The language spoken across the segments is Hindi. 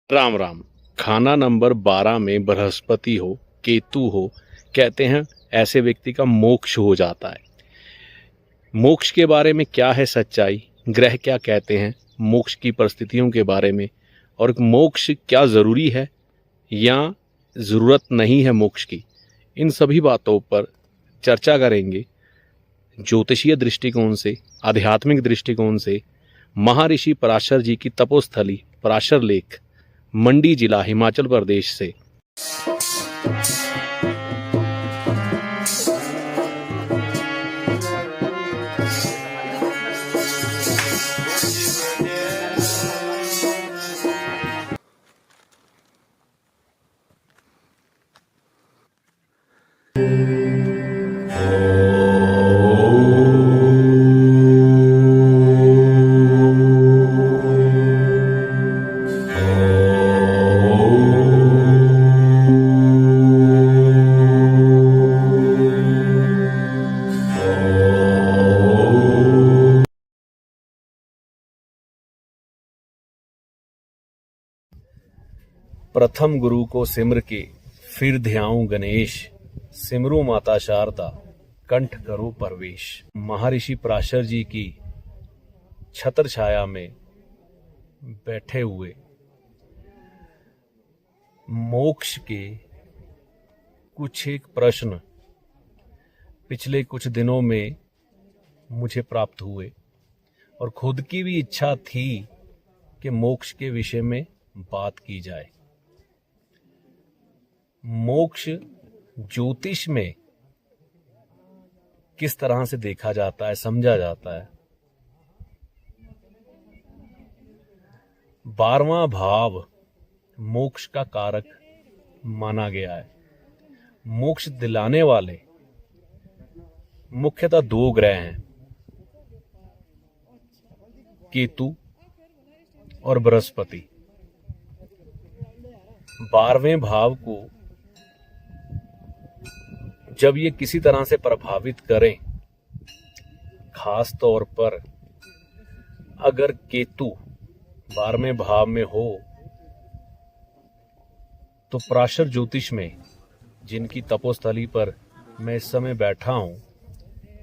राम राम। खाना नंबर 12 में बृहस्पति हो, केतु हो, कहते हैं ऐसे व्यक्ति का मोक्ष हो जाता है। मोक्ष के बारे में क्या है सच्चाई, ग्रह क्या कहते हैं मोक्ष की परिस्थितियों के बारे में, और मोक्ष क्या ज़रूरी है या ज़रूरत नहीं है मोक्ष की, इन सभी बातों पर चर्चा करेंगे। ज्योतिषीय दृष्टिकोण से, आध्यात्मिक दृष्टिकोण से महर्षि पराशर जी की तपोस्थली पराशर लेक, मंडी जिला, हिमाचल प्रदेश से। प्रथम गुरु को सिमर के फिर ध्याऊं गणेश, सिमरू माता शारदा कंठ करो प्रवेश। महर्षि पराशर जी की छत्र छाया में बैठे हुए मोक्ष के कुछ एक प्रश्न पिछले कुछ दिनों में मुझे प्राप्त हुए, और खुद की भी इच्छा थी कि मोक्ष के विषय में बात की जाए। मोक्ष ज्योतिष में किस तरह से देखा जाता है, समझा जाता है। 12वां भाव मोक्ष का कारक माना गया है। मोक्ष दिलाने वाले मुख्यतः 2 ग्रह हैं, केतु और बृहस्पति। 12वें भाव को जब ये किसी तरह से प्रभावित करें, खास तौर पर अगर केतु 12वें भाव में हो, तो पराशर ज्योतिष में जिनकी तपोस्थली पर मैं इस समय बैठा हूं,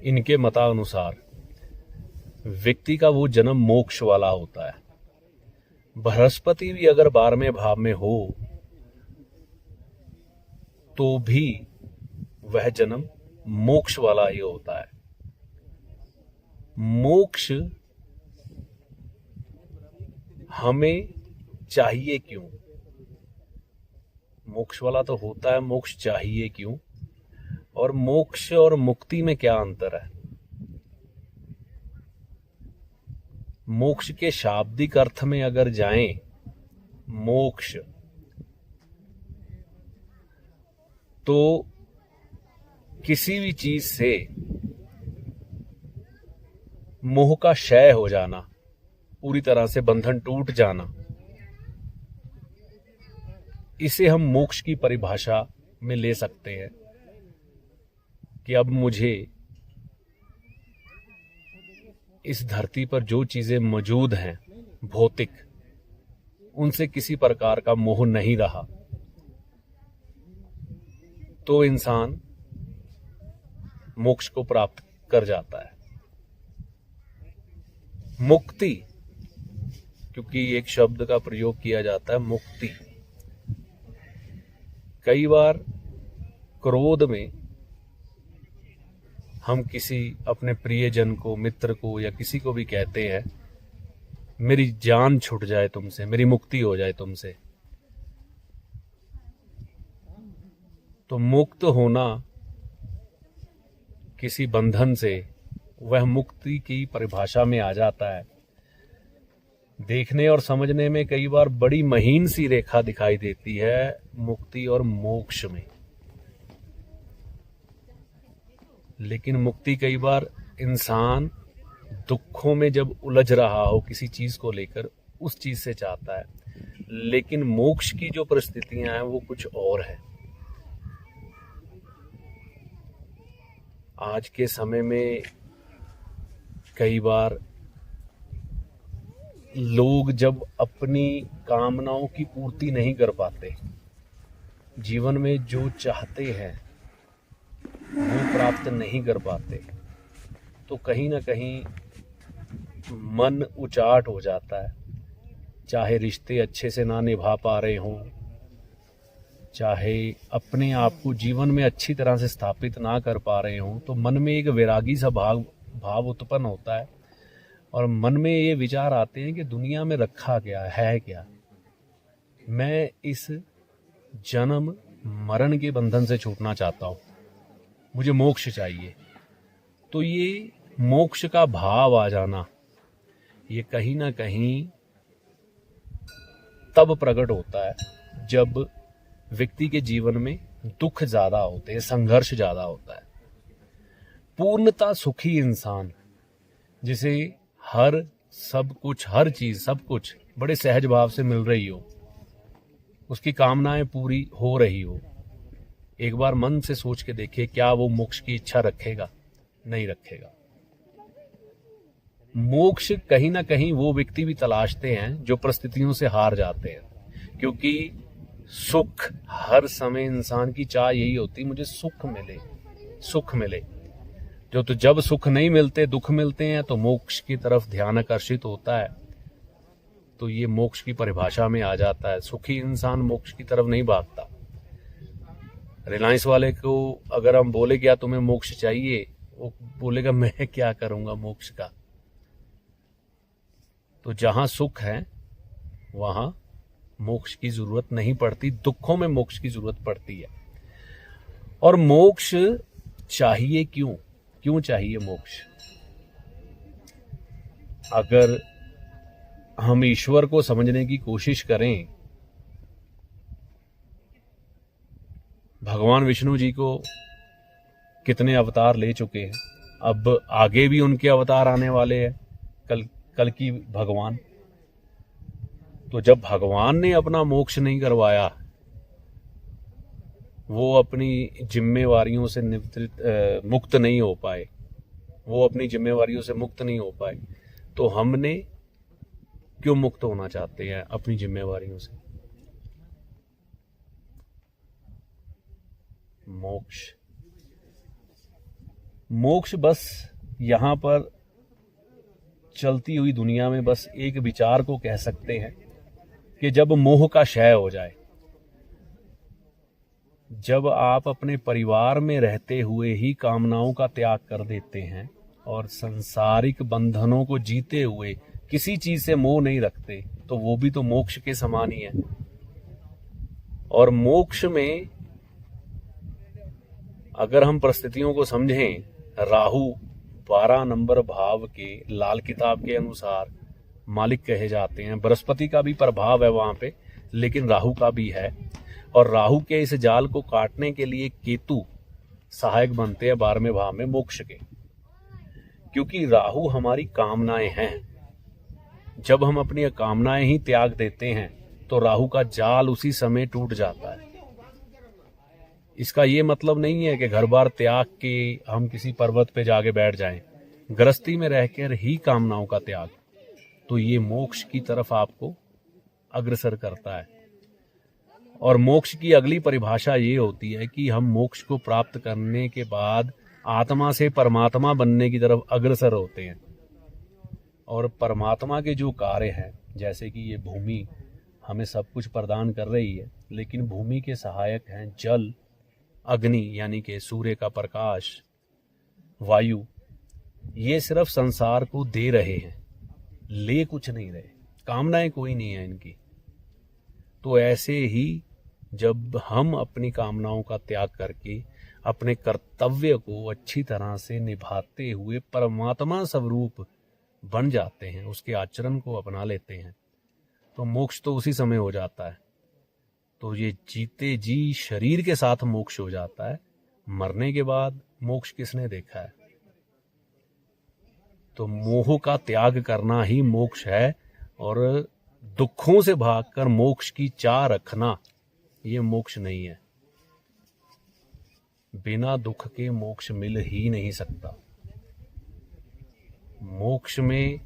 इनके मतानुसार व्यक्ति का वो जन्म मोक्ष वाला होता है। बृहस्पति भी अगर 12वें भाव में हो तो भी वह जन्म मोक्ष वाला ही होता है। मोक्ष हमें चाहिए क्यों? मोक्ष वाला तो होता है, मोक्ष चाहिए क्यों? और मोक्ष और मुक्ति में क्या अंतर है? मोक्ष के शाब्दिक अर्थ में अगर जाएं, मोक्ष तो किसी भी चीज से मोह का क्षय हो जाना, पूरी तरह से बंधन टूट जाना, इसे हम मोक्ष की परिभाषा में ले सकते हैं कि अब मुझे इस धरती पर जो चीजें मौजूद हैं भौतिक, उनसे किसी प्रकार का मोह नहीं रहा, तो इंसान मोक्ष को प्राप्त कर जाता है। मुक्ति, क्योंकि एक शब्द का प्रयोग किया जाता है मुक्ति, कई बार क्रोध में हम किसी अपने प्रियजन को, मित्र को या किसी को भी कहते हैं, मेरी जान छूट जाए तुमसे, मेरी मुक्ति हो जाए तुमसे। तो मुक्त होना किसी बंधन से, वह मुक्ति की परिभाषा में आ जाता है। देखने और समझने में कई बार बड़ी महीन सी रेखा दिखाई देती है मुक्ति और मोक्ष में, लेकिन मुक्ति कई बार इंसान दुखों में जब उलझ रहा हो किसी चीज को लेकर, उस चीज से चाहता है, लेकिन मोक्ष की जो परिस्थितियां हैं वो कुछ और है। आज के समय में कई बार लोग जब अपनी कामनाओं की पूर्ति नहीं कर पाते, जीवन में जो चाहते हैं वो प्राप्त नहीं कर पाते, तो कहीं ना कहीं मन उचाट हो जाता है। चाहे रिश्ते अच्छे से ना निभा पा रहे हों, चाहे अपने आप को जीवन में अच्छी तरह से स्थापित ना कर पा रहे हों, तो मन में एक वैरागी सा भाव उत्पन्न होता है और मन में ये विचार आते हैं कि दुनिया में रखा क्या है क्या, मैं इस जन्म मरण के बंधन से छूटना चाहता हूँ, मुझे मोक्ष चाहिए। तो ये मोक्ष का भाव आ जाना, ये कहीं ना कहीं तब प्रकट होता है जब व्यक्ति के जीवन में दुख ज्यादा होते हैं, संघर्ष ज्यादा होता है। पूर्णता सुखी इंसान, जिसे हर सब कुछ, हर चीज, सब कुछ बड़े सहज भाव से मिल रही हो, उसकी कामनाएं पूरी हो रही हो, एक बार मन से सोच के देखिए, क्या वो मोक्ष की इच्छा रखेगा? नहीं रखेगा। मोक्ष कहीं ना कहीं वो व्यक्ति भी तलाशते हैं जो परिस्थितियों से हार जाते हैं, क्योंकि सुख हर समय इंसान की चाह यही होती, मुझे सुख मिले, सुख मिले। तो जब सुख नहीं मिलते, दुख मिलते हैं, तो मोक्ष की तरफ ध्यान आकर्षित होता है, तो ये मोक्ष की परिभाषा में आ जाता है। सुखी इंसान मोक्ष की तरफ नहीं भागता। रिलायंस वाले को अगर हम बोले क्या तुम्हें मोक्ष चाहिए, वो बोलेगा मैं क्या करूंगा मोक्ष का। तो जहां सुख है वहां मोक्ष की जरूरत नहीं पड़ती, दुखों में मोक्ष की जरूरत पड़ती है। और मोक्ष चाहिए क्यों? क्यों चाहिए मोक्ष? अगर हम ईश्वर को समझने की कोशिश करें, भगवान विष्णु जी को कितने अवतार ले चुके हैं, अब आगे भी उनके अवतार आने वाले हैं, कल की भगवान। तो जब भगवान ने अपना मोक्ष नहीं करवाया, वो अपनी जिम्मेवारियों से मुक्त नहीं हो पाए, वो अपनी जिम्मेवारियों से मुक्त नहीं हो पाए, तो हमने क्यों मुक्त होना चाहते हैं अपनी जिम्मेवारियों से? मोक्ष बस यहां पर चलती हुई दुनिया में बस एक विचार को कह सकते हैं कि जब मोह का क्षय हो जाए, जब आप अपने परिवार में रहते हुए ही कामनाओं का त्याग कर देते हैं और सांसारिक बंधनों को जीते हुए किसी चीज से मोह नहीं रखते, तो वो भी तो मोक्ष के समान ही है। और मोक्ष में अगर हम परिस्थितियों को समझें, राहु 12 नंबर भाव के लाल किताब के अनुसार मालिक कहे जाते हैं। बृहस्पति का भी प्रभाव है वहां पे, लेकिन राहु का भी है। और राहु के इस जाल को काटने के लिए केतु सहायक बनते हैं 12वें भाव में मोक्ष के, क्योंकि राहु हमारी कामनाएं हैं। जब हम अपनी कामनाएं ही त्याग देते हैं तो राहु का जाल उसी समय टूट जाता है। इसका ये मतलब नहीं है कि घर बार त्याग के हम किसी पर्वत पे जाके बैठ जाएं, गृहस्थी में रहकर ही कामनाओं का त्याग, तो ये मोक्ष की तरफ आपको अग्रसर करता है। और मोक्ष की अगली परिभाषा ये होती है कि हम मोक्ष को प्राप्त करने के बाद आत्मा से परमात्मा बनने की तरफ अग्रसर होते हैं। और परमात्मा के जो कार्य हैं, जैसे कि ये भूमि हमें सब कुछ प्रदान कर रही है, लेकिन भूमि के सहायक हैं जल, अग्नि यानी कि सूर्य का प्रकाश, वायु, ये सिर्फ संसार को दे रहे हैं, ले कुछ नहीं रहे, कामनाएं कोई नहीं है इनकी। तो ऐसे ही जब हम अपनी कामनाओं का त्याग करके अपने कर्तव्य को अच्छी तरह से निभाते हुए परमात्मा स्वरूप बन जाते हैं, उसके आचरण को अपना लेते हैं, तो मोक्ष तो उसी समय हो जाता है। तो ये जीते जी शरीर के साथ मोक्ष हो जाता है। मरने के बाद मोक्ष किसने देखा है? तो मोह का त्याग करना ही मोक्ष है। और दुखों से भागकर मोक्ष की चाह रखना, ये मोक्ष नहीं है। बिना दुख के मोक्ष मिल ही नहीं सकता। मोक्ष में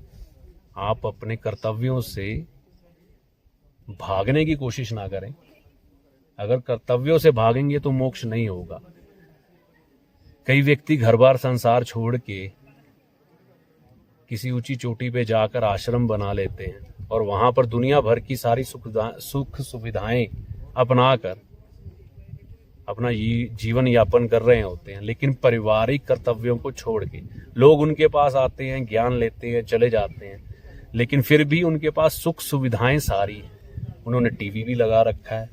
आप अपने कर्तव्यों से भागने की कोशिश ना करें। अगर कर्तव्यों से भागेंगे तो मोक्ष नहीं होगा। कई व्यक्ति घर बार संसार छोड़ के किसी ऊंची चोटी पे जाकर आश्रम बना लेते हैं और वहां पर दुनिया भर की सारी सुख सुविधाएं अपनाकर अपना जीवन यापन कर रहे होते हैं, लेकिन पारिवारिक कर्तव्यों को छोड़ के लोग उनके पास आते हैं, ज्ञान लेते हैं, चले जाते हैं, लेकिन फिर भी उनके पास सुख सुविधाएं सारी हैं। उन्होंने टीवी भी लगा रखा है,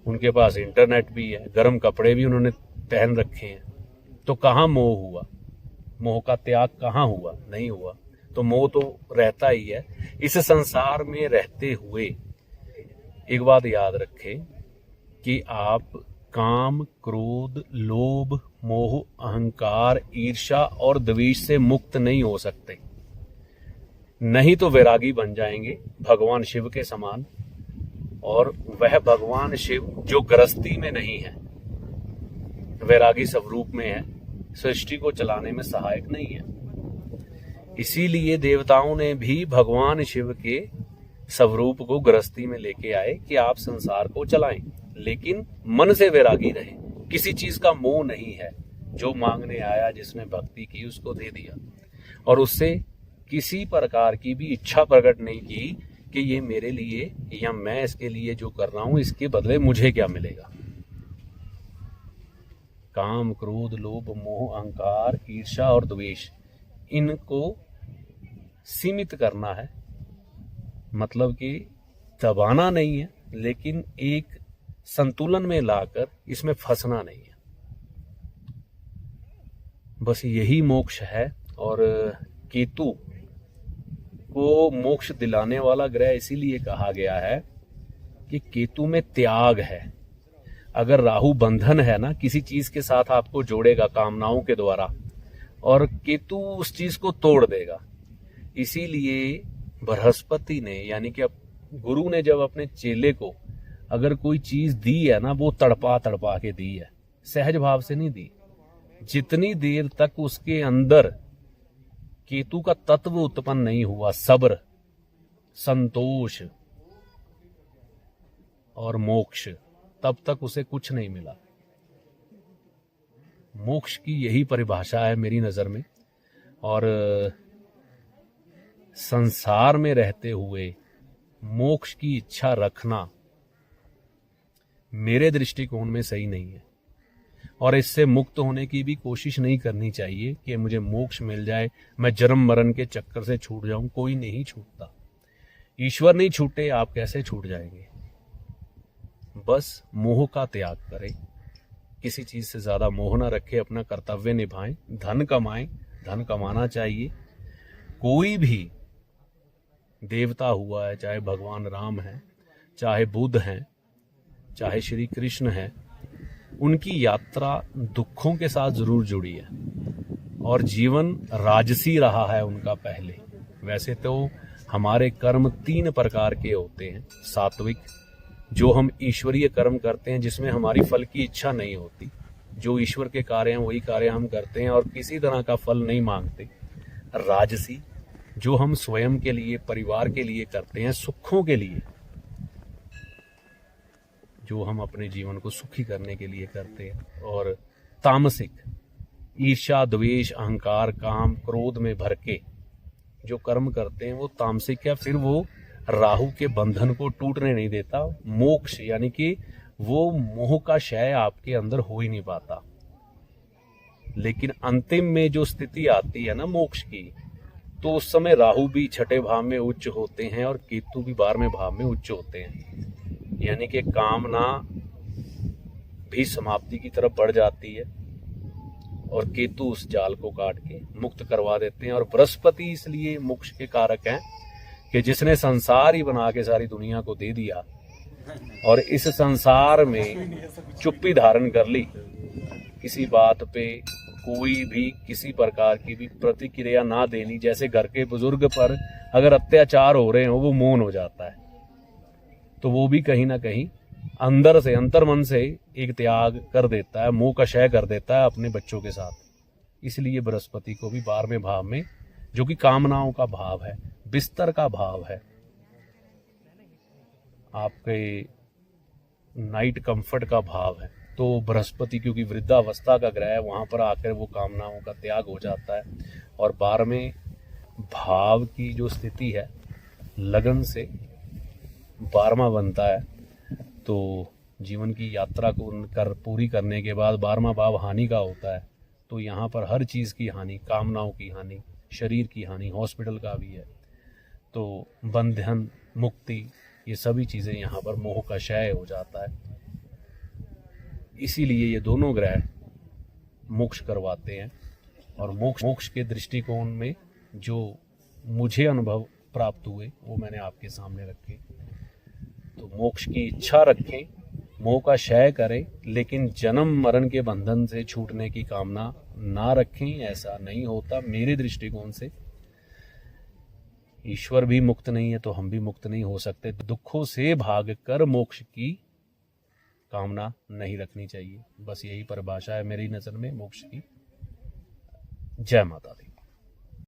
उनके पास इंटरनेट भी है, गर्म कपड़े भी उन्होंने पहन रखे हैं। तो कहाँ मोह हुआ? मोह का त्याग कहाँ हुआ? नहीं हुआ। तो मोह तो रहता ही है। इस संसार में रहते हुए एक बात याद रखें कि आप काम, क्रोध, लोभ, मोह, अहंकार, ईर्ष्या और द्वेष से मुक्त नहीं हो सकते। नहीं तो वैरागी बन जाएंगे भगवान शिव के समान। और वह भगवान शिव जो गृहस्थी में नहीं है, वैरागी स्वरूप में है, सृष्टि को चलाने में सहायक नहीं है। इसीलिए देवताओं ने भी भगवान शिव के स्वरूप को गृहस्थी में लेके आए कि आप संसार को चलाएं, लेकिन मन से वैरागी रहे। किसी चीज का मोह नहीं है। जो मांगने आया, जिसने भक्ति की, उसको दे दिया और उससे किसी प्रकार की भी इच्छा प्रकट नहीं की कि ये मेरे लिए या मैं इसके लिए जो कर रहा हूं इसके बदले मुझे क्या मिलेगा। काम, क्रोध, लोभ, मोह, अहंकार, ईर्ष्या और द्वेष, इनको सीमित करना है। मतलब कि दबाना नहीं है, लेकिन एक संतुलन में लाकर इसमें फंसना नहीं है। बस यही मोक्ष है। और केतु को मोक्ष दिलाने वाला ग्रह इसीलिए कहा गया है कि केतु में त्याग है। अगर राहु बंधन है ना, किसी चीज के साथ आपको जोड़ेगा कामनाओं के द्वारा, और केतु उस चीज को तोड़ देगा। इसीलिए बृहस्पति ने, यानी कि गुरु ने जब अपने चेले को अगर कोई चीज दी है ना, वो तड़पा तड़पा के दी है, सहज भाव से नहीं दी। जितनी देर तक उसके अंदर केतु का तत्व उत्पन्न नहीं हुआ, सब्र, संतोष और मोक्ष, तब तक उसे कुछ नहीं मिला। मोक्ष की यही परिभाषा है मेरी नजर में। और संसार में रहते हुए मोक्ष की इच्छा रखना मेरे दृष्टिकोण में सही नहीं है। और इससे मुक्त होने की भी कोशिश नहीं करनी चाहिए कि मुझे मोक्ष मिल जाए, मैं जन्म मरण के चक्कर से छूट जाऊं। कोई नहीं छूटता। ईश्वर नहीं छूटे, आप कैसे छूट जाएंगे? बस मोह का त्याग करें, किसी चीज से ज्यादा मोह ना रखें, अपना कर्तव्य निभाएं, धन कमाएं, धन कमाना चाहिए। कोई भी देवता हुआ है, चाहे भगवान राम है, चाहे बुद्ध हैं, चाहे श्री कृष्ण है, उनकी यात्रा दुखों के साथ जरूर जुड़ी है और जीवन राजसी रहा है उनका पहले। वैसे तो हमारे कर्म 3 प्रकार के होते हैं। सात्विक, जो हम ईश्वरीय कर्म करते हैं जिसमें हमारी फल की इच्छा नहीं होती, जो ईश्वर के कार्य हैं वही कार्य हम करते हैं और किसी तरह का फल नहीं मांगते। राजसी, जो हम स्वयं के लिए, परिवार के लिए करते हैं, सुखों के लिए, जो हम अपने जीवन को सुखी करने के लिए करते हैं। और तामसिक, ईर्ष्या, द्वेष, अहंकार, काम, क्रोध में भर के जो कर्म करते हैं वो तामसिक है। फिर वो राहु के बंधन को टूटने नहीं देता। मोक्ष यानी कि वो मोह का क्षय आपके अंदर हो ही नहीं पाता। लेकिन अंतिम में जो स्थिति आती है ना मोक्ष की, तो उस समय राहु भी 6ठे भाव में उच्च होते हैं और केतु भी 12वें भाव में उच्च होते हैं। यानी कि कामना भी समाप्ति की तरफ बढ़ जाती है और केतु उस जाल को काट के मुक्त करवा देते हैं। और बृहस्पति इसलिए मोक्ष के कारक हैं कि जिसने संसार ही बना के सारी दुनिया को दे दिया और इस संसार में चुप्पी धारण कर ली, किसी बात पे कोई भी किसी प्रकार की भी प्रतिक्रिया ना देनी। जैसे घर के बुजुर्ग पर अगर अत्याचार हो रहे हो, वो मौन हो जाता है, तो वो भी कहीं ना कहीं अंदर से, अंतर्मन से एक त्याग कर देता है, मोह का क्षय कर देता है अपने बच्चों के साथ। इसलिए बृहस्पति को भी 12वें भाव में जो कि कामनाओं का भाव है, बिस्तर का भाव है, आपके नाइट कंफर्ट का भाव है। तो बृहस्पति क्योंकि वृद्धावस्था का ग्रह है, वहां पर आकर वो कामनाओं का त्याग हो जाता है और 12वें भाव की जो स्थिति है लगन से 12वां बनता है। तो जीवन की यात्रा को पूरी करने के बाद 12वां भाव हानि का होता है। तो यहाँ पर हर चीज़ की हानि, कामनाओं की हानि, शरीर की हानि, हॉस्पिटल का भी है। तो बंधन, मुक्ति, ये सभी चीज़ें यहाँ पर मोह का क्षय हो जाता है। इसीलिए ये दोनों ग्रह मोक्ष करवाते हैं। और मोक्ष के दृष्टिकोण में जो मुझे अनुभव प्राप्त हुए वो मैंने आपके सामने रखे। तो मोक्ष की इच्छा रखें, मोह का क्षय करें, लेकिन जन्म मरण के बंधन से छूटने की कामना ना रखें। ऐसा नहीं होता मेरे दृष्टिकोण से। ईश्वर भी मुक्त नहीं है तो हम भी मुक्त नहीं हो सकते। दुखों से भागकर मोक्ष की कामना नहीं रखनी चाहिए। बस यही परिभाषा है मेरी नज़र में मोक्ष की। जय माता दी।